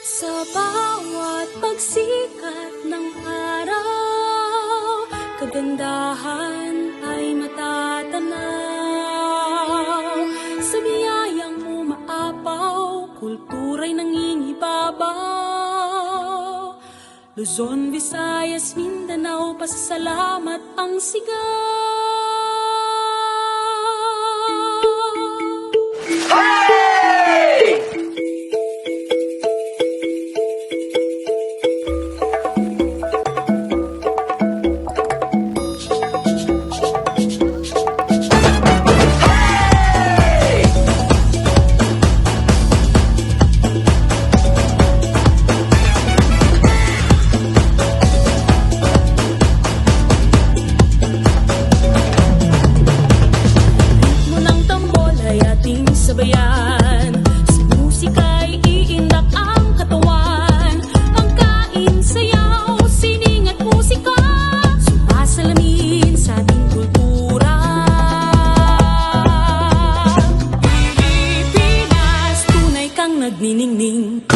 Sa bawat pagsikat ng araw, kagandahan ay matatanaw. Sa biyayang umaapaw, kultura'y nangingibabaw. Luzon, Visayas, Mindanao, pasasalamat ang sigaw. Sabayan, sa musika'y iindak ang katawan. Ang kain, sayaw, sining at musika, sumasalamin sa ating kultura. Pilipinas, tunay kang nagniningning.